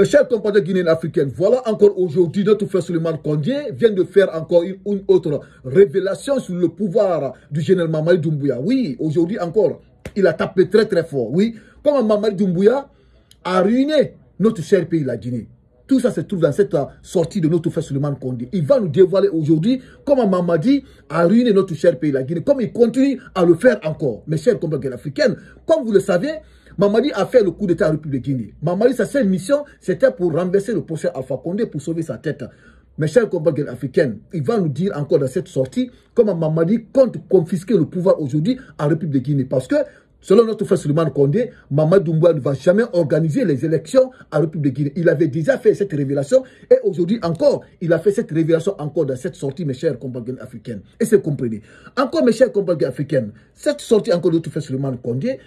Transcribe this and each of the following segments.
Mes chers compatriotes guinéens africains, voilà encore aujourd'hui notre frère Suleiman Kondé vient de faire encore une autre révélation sur le pouvoir du général Mamadi Doumbouya. Oui, aujourd'hui encore, il a tapé très très fort. Oui, comme Mamadi Doumbouya a ruiné notre cher pays, la Guinée. Tout ça se trouve dans cette sortie de notre frère Suleiman Kondé. Il va nous dévoiler aujourd'hui comment Mamadi a ruiné notre cher pays, la Guinée, comme il continue à le faire encore. Mes chers compatriotes africains, comme vous le savez, Mamadi a fait le coup d'État en République de Guinée. Mamadi, sa seule mission, c'était pour renverser le procès Alpha Condé pour sauver sa tête. Mes chers compatriotes africains, il va nous dire encore dans cette sortie comment Mamadi compte confisquer le pouvoir aujourd'hui en République de Guinée. Parce que, selon notre frère Suleiman Kondé, Mamadi Doumbouya ne va jamais organiser les élections en République de Guinée. Il avait déjà fait cette révélation et aujourd'hui encore, il a fait cette révélation encore dans cette sortie, mes chers compatriotes africains. Et c'est compris. Encore, mes chers compatriotes africains, cette sortie encore de notre frère Suleiman Kondé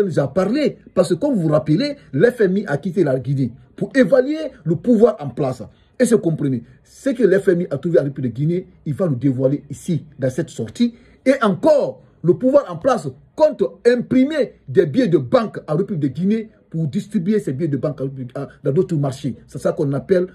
nous a parlé parce que, comme vous vous rappelez, l'FMI a quitté la Guinée pour évaluer le pouvoir en place. Et c'est compris. Ce que l'FMI a trouvé en République de Guinée, il va nous dévoiler ici, dans cette sortie. Et encore, le pouvoir en place compte imprimer des billets de banque en République de Guinée pour distribuer ces billets de banque dans d'autres marchés. C'est ça qu'on appelle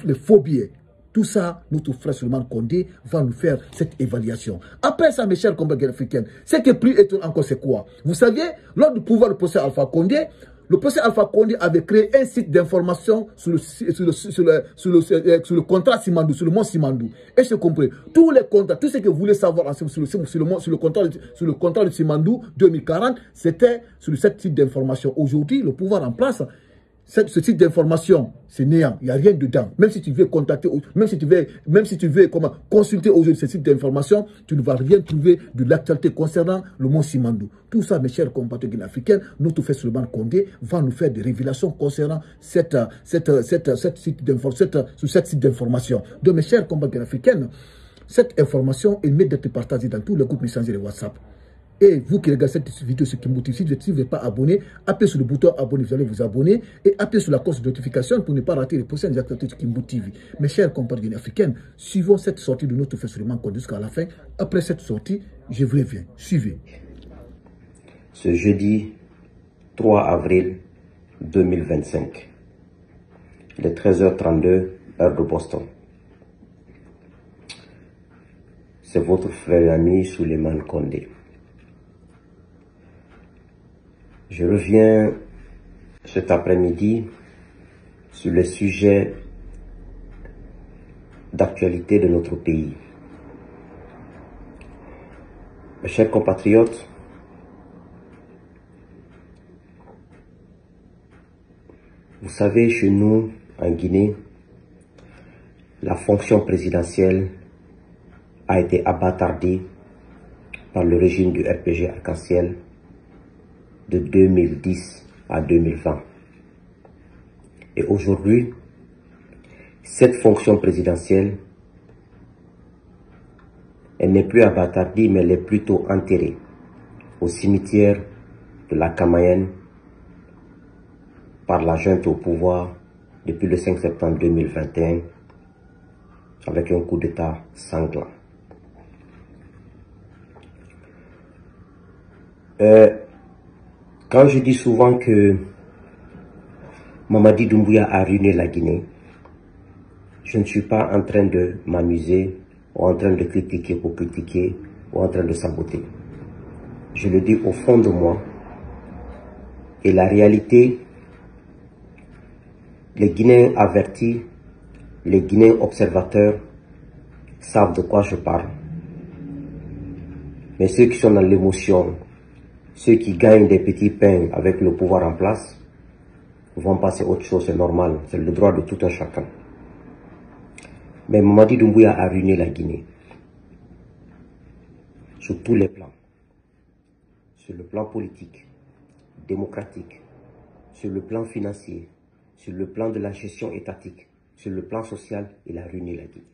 les faux billets. Tout ça, notre frère Suleiman Kondé va nous faire cette évaluation. Après ça, mes chers compatriotes africains, ce qui est plus étonnant encore, c'est quoi? Vous saviez, lors du pouvoir du procès Alpha Condé, le procès Alpha Condé avait créé un site d'information sur le contrat Simandou, sur le mont Simandou. Et je comprends. Tous les contrats, tout ce que vous voulez savoir sur le contrat de Simandou 2040, c'était sur ce site d'information. Aujourd'hui, le pouvoir en place, ce site d'information, c'est néant, il n'y a rien dedans. Même si tu veux contacter, même si tu veux consulter aujourd'hui ce site d'information, tu ne vas rien trouver de l'actualité concernant le mont Simandou. Tout ça, mes chers compatriotes africains, notre frère Suleiman Kondé va nous faire des révélations concernant ce site d'information. Donc, mes chers compatriotes africains, cette information est mise d'être partagée dans tous les groupes messagers de WhatsApp. Et vous qui regardez cette vidéo sur Kimbo TV, si vous n'êtes pas abonné, appuyez sur le bouton abonner, vous allez vous abonner et appuyez sur la cloche de notification pour ne pas rater les prochaines activités sur Kimbo TV. Mes chers compatriotes africains, suivons cette sortie de notre frère Suleiman Kondé jusqu'à la fin. Après cette sortie, je vous reviens. Suivez. Ce jeudi 3 avril 2025, il est 13h32, heure de Boston. C'est votre frère et ami Suleiman Kondé. Je reviens cet après-midi sur les sujets d'actualité de notre pays. Mes chers compatriotes, vous savez, chez nous, en Guinée, la fonction présidentielle a été abattardée par le régime du RPG Arc-en-Ciel de 2010 à 2020. Et aujourd'hui, cette fonction présidentielle, elle n'est plus abattardée, mais elle est plutôt enterrée au cimetière de la Camaïenne par la junte au pouvoir depuis le 5 septembre 2021 avec un coup d'État sanglant. Quand je dis souvent que Mamadi Doumbouya a ruiné la Guinée, je ne suis pas en train de m'amuser ou en train de critiquer pour critiquer ou en train de saboter. Je le dis au fond de moi. Et la réalité, les Guinéens avertis, les Guinéens observateurs savent de quoi je parle. Mais ceux qui sont dans l'émotion, ceux qui gagnent des petits pains avec le pouvoir en place, vont passer à autre chose, c'est normal, c'est le droit de tout un chacun. Mais Mamadi Doumbouya a ruiné la Guinée. Sur tous les plans. Sur le plan politique, démocratique, sur le plan financier, sur le plan de la gestion étatique, sur le plan social, il a ruiné la Guinée.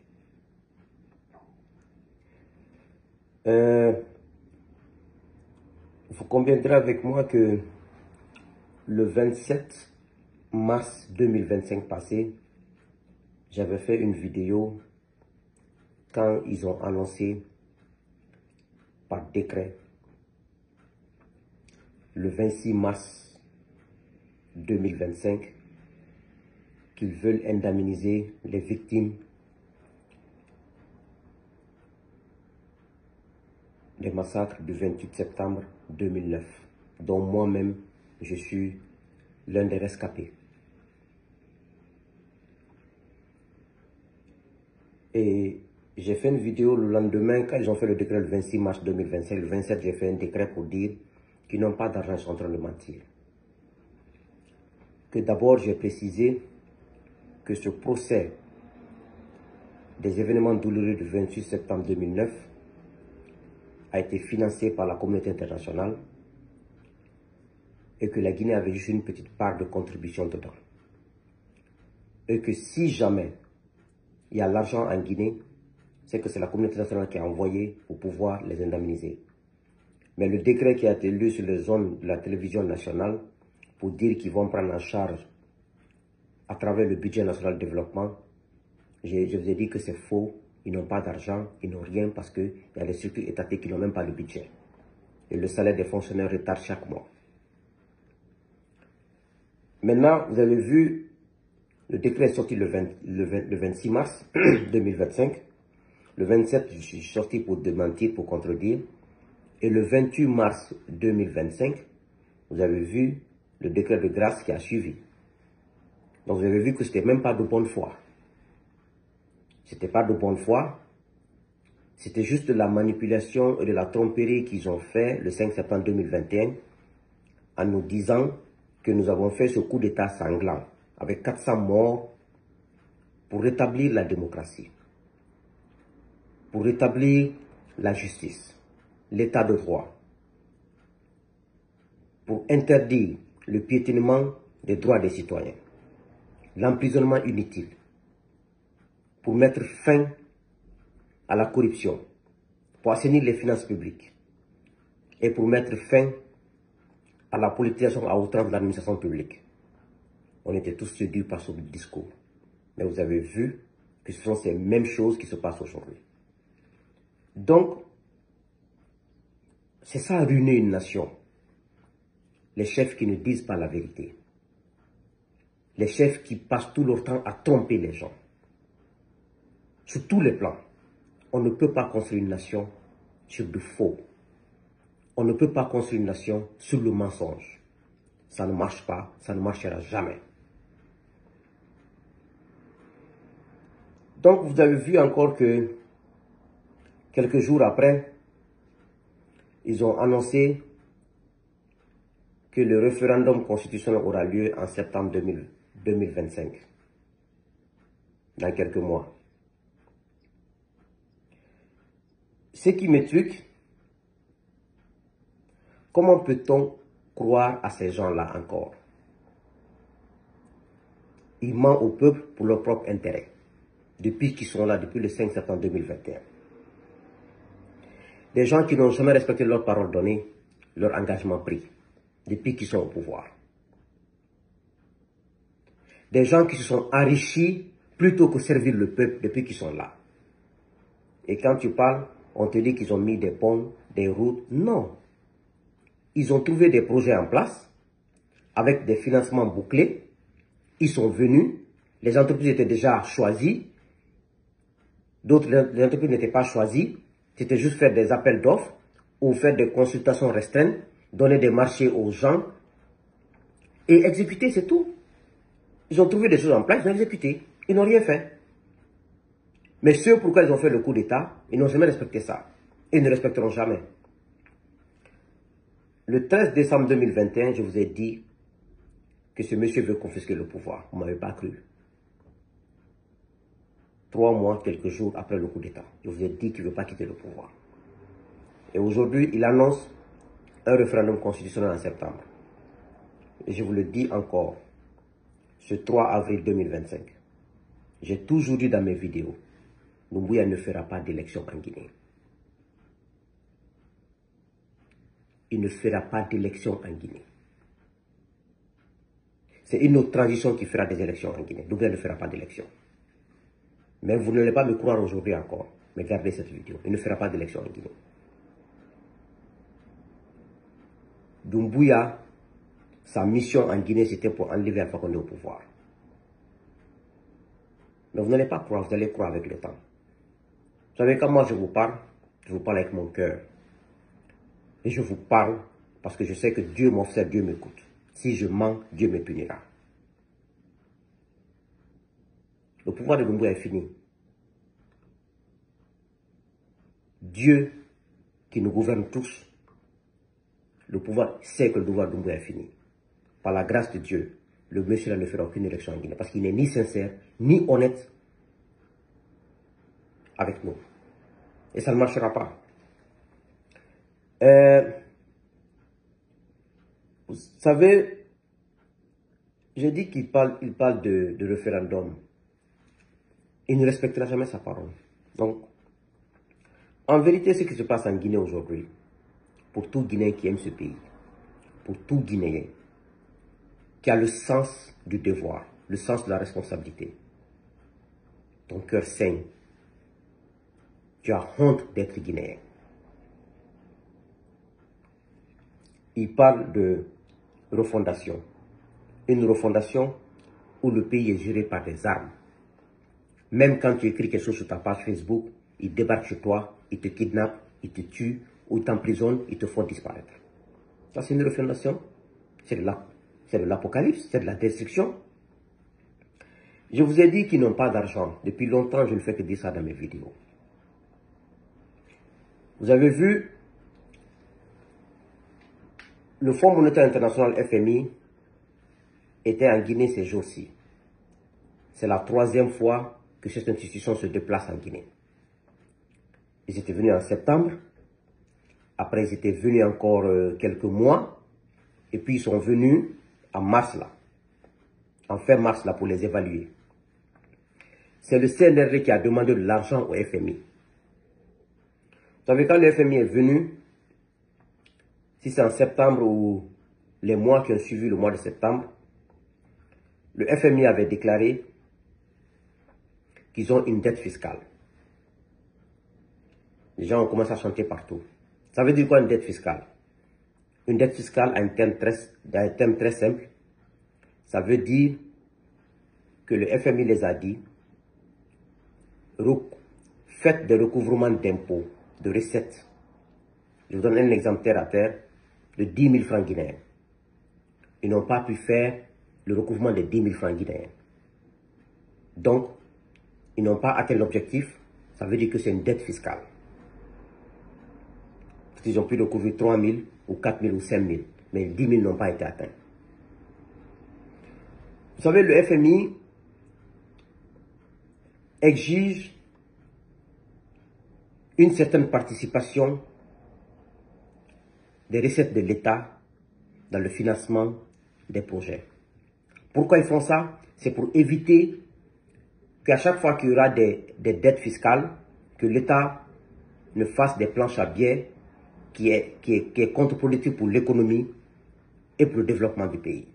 Vous conviendrez avec moi que le 27 mars 2025 passé, j'avais fait une vidéo quand ils ont annoncé par décret le 26 mars 2025 qu'ils veulent indemniser les victimes des massacres du 28 septembre 2009, dont moi-même, je suis l'un des rescapés. Et j'ai fait une vidéo le lendemain, quand ils ont fait le décret le 26 mars 2025, le 27, j'ai fait un décret pour dire qu'ils n'ont pas d'argent, ils sont en train de mentir. Que d'abord, j'ai précisé que ce procès des événements douloureux du 28 septembre 2009 a été financé par la communauté internationale et que la Guinée avait juste une petite part de contribution dedans. Et que si jamais il y a l'argent en Guinée, c'est que c'est la communauté internationale qui a envoyé pour pouvoir les indemniser. Mais le décret qui a été lu sur les zones de la télévision nationale pour dire qu'ils vont prendre en charge à travers le budget national de développement, je vous ai dit que c'est faux. Ils n'ont pas d'argent, ils n'ont rien parce qu'il y a des structures étatiques qui n'ont même pas le budget. Et le salaire des fonctionnaires retarde chaque mois. Maintenant, vous avez vu, le décret est sorti le 26 mars 2025. Le 27, je suis sorti pour démentir, pour contredire. Et le 28 mars 2025, vous avez vu le décret de grâce qui a suivi. Donc vous avez vu que ce n'était même pas de bonne foi. C'était pas de bonne foi. C'était juste de la manipulation et de la tromperie qu'ils ont fait le 5 septembre 2021 en nous disant que nous avons fait ce coup d'état sanglant avec 400 morts pour rétablir la démocratie, pour rétablir la justice, l'état de droit, pour interdire le piétinement des droits des citoyens, l'emprisonnement inutile, pour mettre fin à la corruption, pour assainir les finances publiques et pour mettre fin à la politisation à outrance de l'administration publique. On était tous séduits par ce discours. Mais vous avez vu que ce sont ces mêmes choses qui se passent aujourd'hui. Donc, c'est ça ruiner une nation. Les chefs qui ne disent pas la vérité. Les chefs qui passent tout leur temps à tromper les gens. Sur tous les plans. On ne peut pas construire une nation sur du faux. On ne peut pas construire une nation sur le mensonge. Ça ne marche pas, ça ne marchera jamais. Donc vous avez vu encore que quelques jours après, ils ont annoncé que le référendum constitutionnel aura lieu en septembre 2025, dans quelques mois. Ce qui me truque, comment peut-on croire à ces gens-là encore? Ils mentent au peuple pour leur propre intérêt, depuis qu'ils sont là, depuis le 5 septembre 2021. Des gens qui n'ont jamais respecté leur parole donnée, leur engagement pris, depuis qu'ils sont au pouvoir. Des gens qui se sont enrichis plutôt que servir le peuple depuis qu'ils sont là. Et quand tu parles, on te dit qu'ils ont mis des ponts, des routes. Non. Ils ont trouvé des projets en place, avec des financements bouclés. Ils sont venus. Les entreprises étaient déjà choisies. D'autres, les entreprises n'étaient pas choisies. C'était juste faire des appels d'offres ou faire des consultations restreintes, donner des marchés aux gens et exécuter, c'est tout. Ils ont trouvé des choses en place, ils ont exécuté. Ils n'ont rien fait. Mais ceux pourquoi ils ont fait le coup d'État, ils n'ont jamais respecté ça. Ils ne respecteront jamais. Le 13 décembre 2021, je vous ai dit que ce monsieur veut confisquer le pouvoir. Vous ne m'avez pas cru. 3 mois, quelques jours après le coup d'État, je vous ai dit qu'il ne veut pas quitter le pouvoir. Et aujourd'hui, il annonce un référendum constitutionnel en septembre. Et je vous le dis encore, ce 3 avril 2025, j'ai toujours dit dans mes vidéos, Doumbouya ne fera pas d'élection en Guinée. Il ne fera pas d'élection en Guinée. C'est une autre transition qui fera des élections en Guinée. Doumbouya ne fera pas d'élection. Mais vous n'allez pas me croire aujourd'hui encore. Mais gardez cette vidéo. Il ne fera pas d'élection en Guinée. Doumbouya, sa mission en Guinée, c'était pour enlever Alpha Condé au pouvoir. Mais vous n'allez pas croire, vous allez croire avec le temps. Vous savez, quand moi je vous parle avec mon cœur. Et je vous parle parce que je sais que Dieu m'observe, Dieu m'écoute. Si je mens, Dieu me punira. Le pouvoir de Doumbouya est fini. Dieu qui nous gouverne tous, le pouvoir sait que le pouvoir de Doumbouya est fini. Par la grâce de Dieu, le monsieur ne fera aucune élection en Guinée parce qu'il n'est ni sincère, ni honnête avec nous. Et ça ne marchera pas. Vous savez, j'ai dit qu'il parle de référendum. Il ne respectera jamais sa parole. Donc, en vérité, ce qui se passe en Guinée aujourd'hui, pour tout Guinéen qui aime ce pays, pour tout Guinéen qui a le sens du devoir, le sens de la responsabilité, ton cœur saigne. Tu as honte d'être Guinéen. Il parle de refondation. Une refondation où le pays est géré par des armes. Même quand tu écris quelque chose sur ta page Facebook, ils débarquent chez toi, ils te kidnappent, ils te tuent, ou ils t'emprisonnent, ils te font disparaître. Ça, c'est une refondation. C'est de l'apocalypse, c'est de la destruction. Je vous ai dit qu'ils n'ont pas d'argent. Depuis longtemps, je ne fais que dire ça dans mes vidéos. Vous avez vu, le Fonds monétaire international FMI était en Guinée ces jours-ci. C'est la 3e fois que cette institution se déplace en Guinée. Ils étaient venus en septembre, après ils étaient venus encore quelques mois, et puis ils sont venus en mars là, en fin mars là pour les évaluer. C'est le CNRD qui a demandé de l'argent au FMI. Vous savez, quand le FMI est venu, si c'est en septembre ou les mois qui ont suivi le mois de septembre, le FMI avait déclaré qu'ils ont une dette fiscale. Les gens ont commencé à chanter partout. Ça veut dire quoi une dette fiscale? Une dette fiscale a un terme très simple. Ça veut dire que le FMI les a dit, faites des recouvrements d'impôts, de recettes. Je vous donne un exemple terre à terre de 10 000 francs guinéens. Ils n'ont pas pu faire le recouvrement de 10 000 francs guinéens. Donc, ils n'ont pas atteint l'objectif. Ça veut dire que c'est une dette fiscale. Parce qu'ils ont pu recouvrir 3 000 ou 4 000 ou 5 000. Mais 10 000 n'ont pas été atteints. Vous savez, le FMI exige une certaine participation des recettes de l'État dans le financement des projets. Pourquoi ils font ça? C'est pour éviter qu'à chaque fois qu'il y aura des dettes fiscales, que l'État ne fasse des planches à billets qui est contre-productif pour l'économie et pour le développement du pays.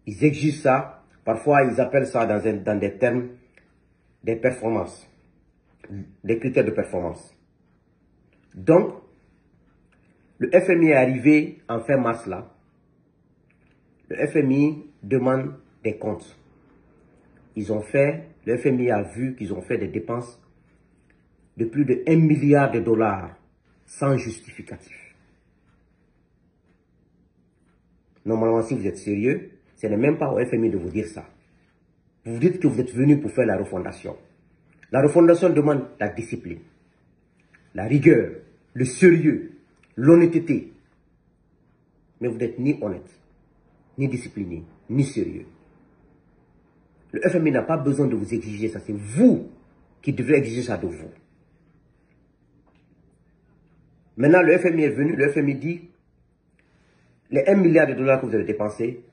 Ils exigent ça. Parfois, ils appellent ça dans des termes des performances, des critères de performance. Donc, le FMI est arrivé en fin mars là. Le FMI demande des comptes. Le FMI a vu qu'ils ont fait des dépenses de plus de 1 milliard de dollars sans justificatif. Normalement, si vous êtes sérieux, ce n'est même pas au FMI de vous dire ça. Vous dites que vous êtes venu pour faire la refondation. La refondation demande la discipline, la rigueur, le sérieux, l'honnêteté. Mais vous n'êtes ni honnête, ni discipliné, ni sérieux. Le FMI n'a pas besoin de vous exiger ça. C'est vous qui devez exiger ça de vous. Maintenant, le FMI est venu. Le FMI dit, les 1 milliard de dollars que vous avez dépensés,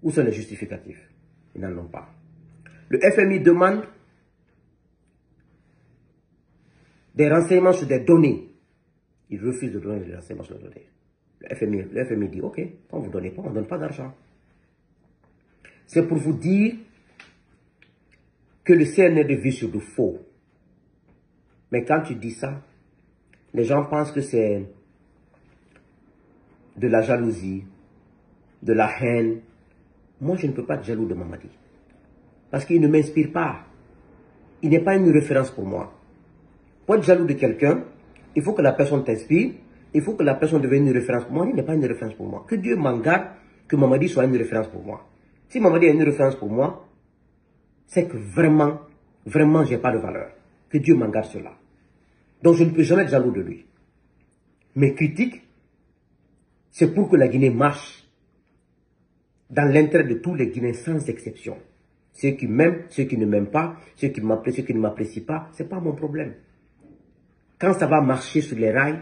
où sont les justificatifs? Ils n'en ont pas. Le FMI demande des renseignements sur des données. Il refuse de donner des renseignements sur les données. Le FMI dit, ok, on ne vous donne pas, on ne donne pas d'argent. C'est pour vous dire que le CNRD vit sur du faux. Mais quand tu dis ça, les gens pensent que c'est de la jalousie, de la haine. Moi, je ne peux pas être jaloux de Mamadi. Parce qu'il ne m'inspire pas. Il n'est pas une référence pour moi. Pour être jaloux de quelqu'un, il faut que la personne t'inspire. Il faut que la personne devienne une référence pour moi. Il n'est pas une référence pour moi. Que Dieu m'en garde que Mamadi soit une référence pour moi. Si Mamadi est une référence pour moi, c'est que vraiment, vraiment, je n'ai pas de valeur. Que Dieu m'en garde cela. Donc je ne peux jamais être jaloux de lui. Mes critiques, c'est pour que la Guinée marche dans l'intérêt de tous les Guinéens sans exception. Ceux qui m'aiment, ceux qui ne m'aiment pas, ceux qui m'apprécient, ceux qui ne m'apprécient pas, ce n'est pas mon problème. Quand ça va marcher sur les rails,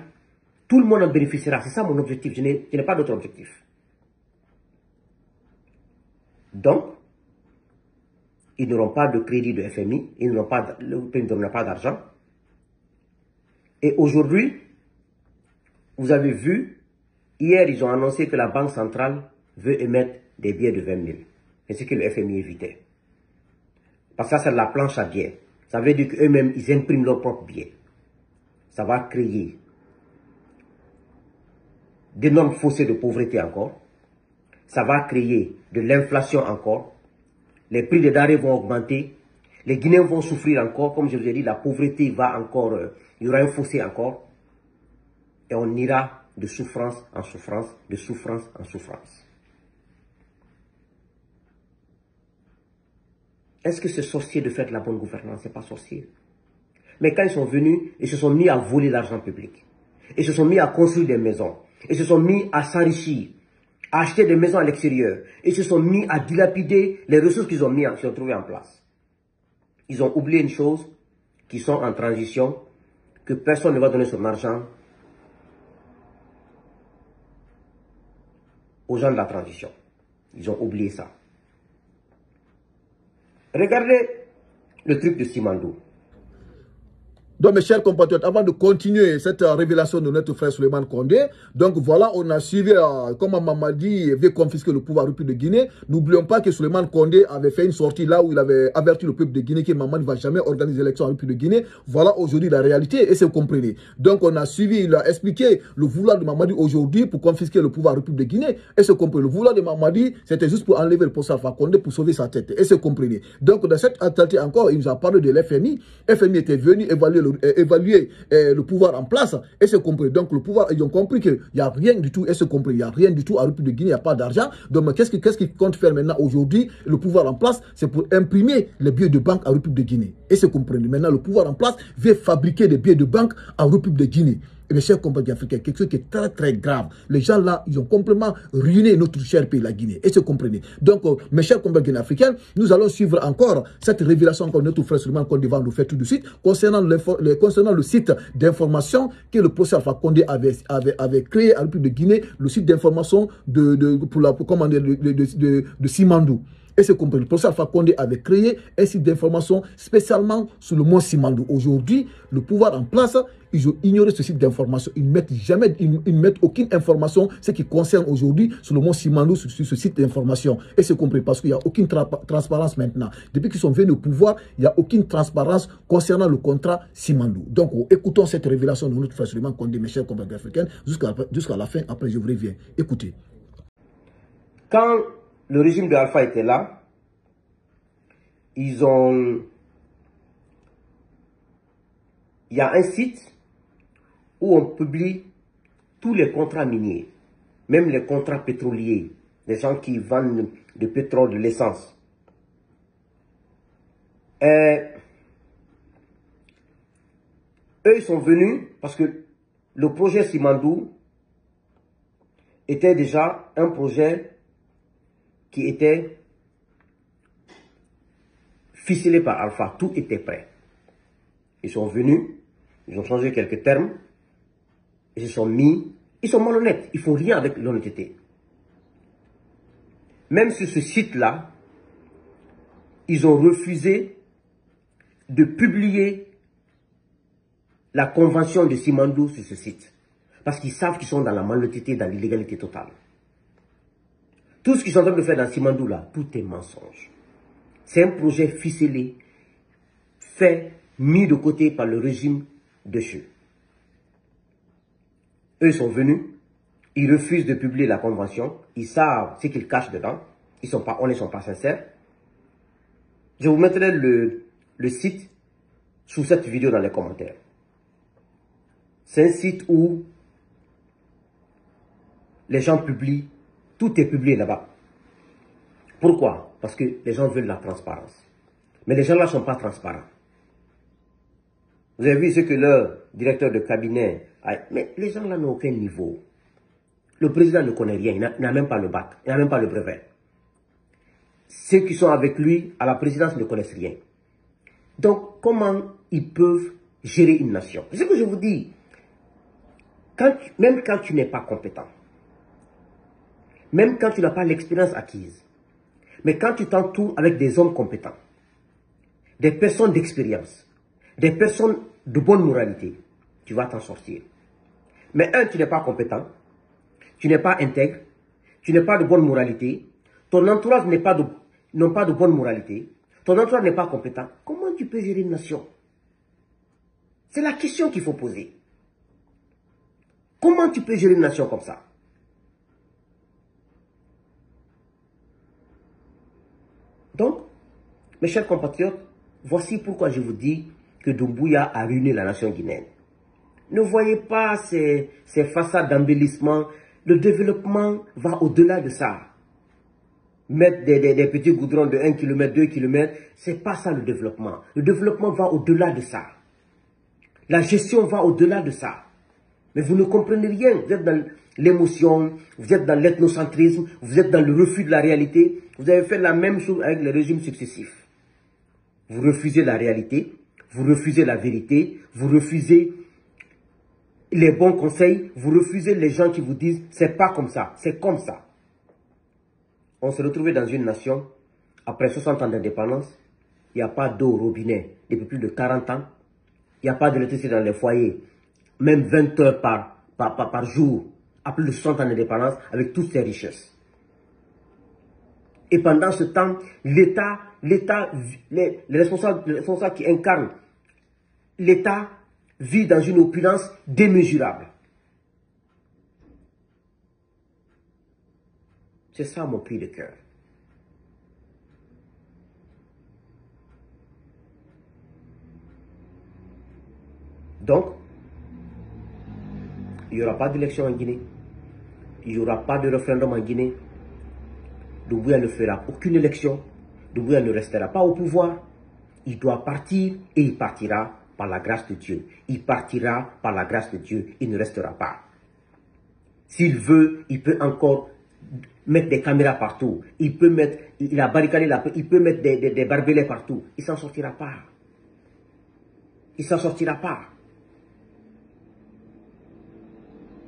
tout le monde en bénéficiera. C'est ça mon objectif. Je n'ai pas d'autre objectif. Donc, ils n'auront pas de crédit de FMI, le pays ne donnera pas d'argent. Et aujourd'hui, vous avez vu, hier ils ont annoncé que la Banque centrale veut émettre des billets de 20 000. C'est ce que le FMI évitait. Parce que ça, c'est de la planche à billets. Ça veut dire qu'eux-mêmes, ils impriment leurs propres billets. Ça va créer d'énormes fossés de pauvreté encore. Ça va créer de l'inflation encore. Les prix des denrées vont augmenter. Les Guinéens vont souffrir encore. Comme je vous ai dit, la pauvreté va encore... il y aura un fossé encore. Et on ira de souffrance en souffrance, de souffrance en souffrance. Est-ce que c'est sorcier de faire de la bonne gouvernance? Ce n'est pas sorcier. Mais quand ils sont venus, ils se sont mis à voler l'argent public. Ils se sont mis à construire des maisons. Ils se sont mis à s'enrichir, à acheter des maisons à l'extérieur. Ils se sont mis à dilapider les ressources qu'ils ont trouvées en place. Ils ont oublié une chose, qu'ils sont en transition, que personne ne va donner son argent aux gens de la transition. Ils ont oublié ça. Regardez le truc de Simandou. Donc, mes chers compatriotes, avant de continuer cette révélation de notre frère Souleymane Condé, donc voilà, on a suivi comment Mamadi veut confisquer le pouvoir République de Guinée. N'oublions pas que Souleymane Condé avait fait une sortie là où il avait averti le peuple de Guinée que Mamadi ne va jamais organiser l'élection en République de Guinée. Voilà aujourd'hui la réalité et c'est compris. Donc, on a suivi, il a expliqué le vouloir de Mamadi aujourd'hui pour confisquer le pouvoir République de Guinée et c'est compris. Le vouloir de Mamadi, c'était juste pour enlever le poste Alpha Condé pour sauver sa tête et c'est compris. Donc, dans cette actualité encore, il nous a parlé de l'FMI. FMI était venu évaluer le pouvoir en place et c'est compris. Donc le pouvoir, ils ont compris qu'il n'y a rien du tout et c'est compris. Il n'y a rien du tout à République de Guinée, il n'y a pas d'argent. Donc qu'est-ce qu'ils comptent faire maintenant aujourd'hui? Le pouvoir en place, c'est pour imprimer les billets de banque à République de Guinée. Et c'est compris. Maintenant le pouvoir en place veut fabriquer des billets de banque à République de Guinée. Et mes chers compatriotes africains, quelque chose qui est très très grave. Les gens là, ils ont complètement ruiné notre cher pays, la Guinée. Et c'est comprenez. Donc, mes chers compatriotes africains, nous allons suivre encore cette révélation que notre frère Souleymane Condé va nous faire tout de suite concernant le site d'information que le professeur Alpha Condé avait créé à la République de Guinée, le site d'information de Simandou. Et c'est compris. Le professeur Alpha Condé avait créé un site d'information spécialement sur le mont Simandou. Aujourd'hui, le pouvoir en place, ils ont ignoré ce site d'information. Ils ne mettent aucune information, ce qui concerne aujourd'hui sur le mont Simandou, sur ce site d'information. Et c'est compris parce qu'il n'y a aucune transparence maintenant. Depuis qu'ils sont venus au pouvoir, il n'y a aucune transparence concernant le contrat Simandou. Donc, écoutons cette révélation de notre frère Souleymane Condé, mes chers compatriotes africains, jusqu'à la fin. Après, je vous reviens. Écoutez. Quand le régime de Alpha était là, il y a un site où on publie tous les contrats miniers, même les contrats pétroliers, les gens qui vendent du pétrole, de l'essence. Eux, ils sont venus parce que le projet Simandou était déjà un projet qui était ficelé par Alpha. Tout était prêt. Ils sont venus, ils ont changé quelques termes, ils se sont mis, ils sont malhonnêtes, ils ne font rien avec l'honnêteté. Même sur ce site-là, ils ont refusé de publier la convention de Simandou sur ce site. Parce qu'ils savent qu'ils sont dans la malhonnêteté, dans l'illégalité totale. Tout ce qu'ils sont en train de faire dans Simandou là, tout est mensonge. C'est un projet ficelé, fait, mis de côté par le régime de Cheux. Eux sont venus, ils refusent de publier la convention, ils savent ce qu'ils cachent dedans, ils ne sont pas sincères. Je vous mettrai le site sous cette vidéo dans les commentaires. C'est un site où les gens publient, tout est publié là-bas. Pourquoi? Parce que les gens veulent la transparence. Mais les gens là ne sont pas transparents. Vous avez vu ce que leur directeur de cabinet a... Mais les gens là n'ont aucun niveau. Le président ne connaît rien, il n'a même pas le bac, il n'a même pas le brevet. Ceux qui sont avec lui à la présidence ne connaissent rien. Donc, comment ils peuvent gérer une nation? C'est ce que je vous dis. Même quand tu n'es pas compétent, même quand tu n'as pas l'expérience acquise, mais quand tu t'entoures avec des hommes compétents, des personnes d'expérience, des personnes de bonne moralité, tu vas t'en sortir. Mais tu n'es pas compétent, tu n'es pas intègre, tu n'es pas de bonne moralité, ton entourage n'ont pas de bonne moralité, ton entourage n'est pas compétent, comment tu peux gérer une nation? C'est la question qu'il faut poser. Comment tu peux gérer une nation comme ça? Donc, mes chers compatriotes, voici pourquoi je vous dis que Doumbouya a ruiné la nation guinéenne. Ne voyez pas ces façades d'embellissement. Le développement va au-delà de ça. Mettre des petits goudrons de 1 km, 2 km, c'est pas ça le développement. Le développement va au-delà de ça. La gestion va au-delà de ça. Mais vous ne comprenez rien. Vous êtes dans l'émotion, vous êtes dans l'ethnocentrisme, vous êtes dans le refus de la réalité. Vous avez fait la même chose avec les régimes successifs. Vous refusez la réalité, vous refusez la vérité, vous refusez les bons conseils, vous refusez les gens qui vous disent c'est pas comme ça, c'est comme ça. On s'est retrouvé dans une nation, après 60 ans d'indépendance, il n'y a pas d'eau au robinet depuis plus de 40 ans, il n'y a pas d'électricité dans les foyers, même 20 heures par jour, à plus de 60 ans d'indépendance, avec toutes ces richesses. Et pendant ce temps, l'État, les responsables qui incarnent l'État vit dans une opulence démesurable. C'est ça mon cri de cœur. Donc, il n'y aura pas d'élection en Guinée. Il n'y aura pas de référendum en Guinée. Doumbouya ne fera aucune élection. Doumbouya ne restera pas au pouvoir. Il doit partir et il partira par la grâce de Dieu. Il partira par la grâce de Dieu. Il ne restera pas. S'il veut, il peut encore mettre des caméras partout. Il peut mettre, il a barricadé il peut mettre des barbelés partout. Il ne s'en sortira pas. Il ne s'en sortira pas.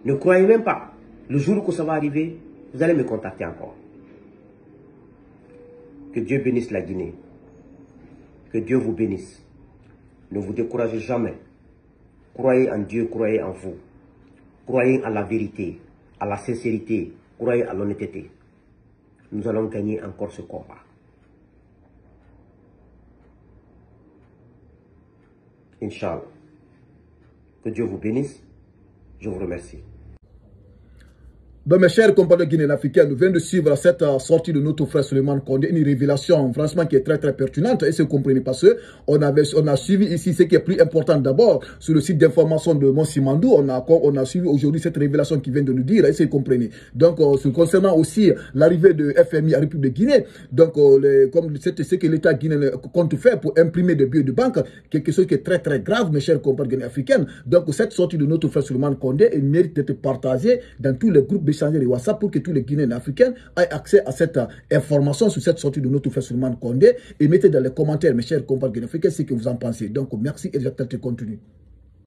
Ne croyez même pas. Le jour où ça va arriver, vous allez me contacter encore. Que Dieu bénisse la Guinée. Que Dieu vous bénisse. Ne vous découragez jamais. Croyez en Dieu, croyez en vous. Croyez à la vérité, à la sincérité, croyez à l'honnêteté. Nous allons gagner encore ce combat. Inch'Allah. Que Dieu vous bénisse. Je vous remercie. Ben, mes chers compatriotes guinéens africains, nous venons de suivre cette sortie de notre frère Souleymane Kondé, une révélation franchement qui est très pertinente. Et si vous comprenez pas ce, on a suivi ici ce qui est plus important d'abord sur le site d'information de Monsimandou. On a suivi aujourd'hui cette révélation qui vient de nous dire. Et si vous comprenez. Donc, concernant aussi l'arrivée de FMI à la République de Guinée, donc comme c'est ce que l'État guinéen compte faire pour imprimer des billets de banque, quelque chose qui est très grave, mes chers compatriotes guinéens africains. Donc, cette sortie de notre frère Souleymane Kondé, elle mérite d'être partagée dans tous les groupes changer les WhatsApp pour que tous les Guinéens africains aient accès à cette information sur cette sortie de notre frère Souleymane Kondé et mettez dans les commentaires, mes chers compatriotes guinéens africains, ce que vous en pensez. Donc, merci et j'attends le contenu.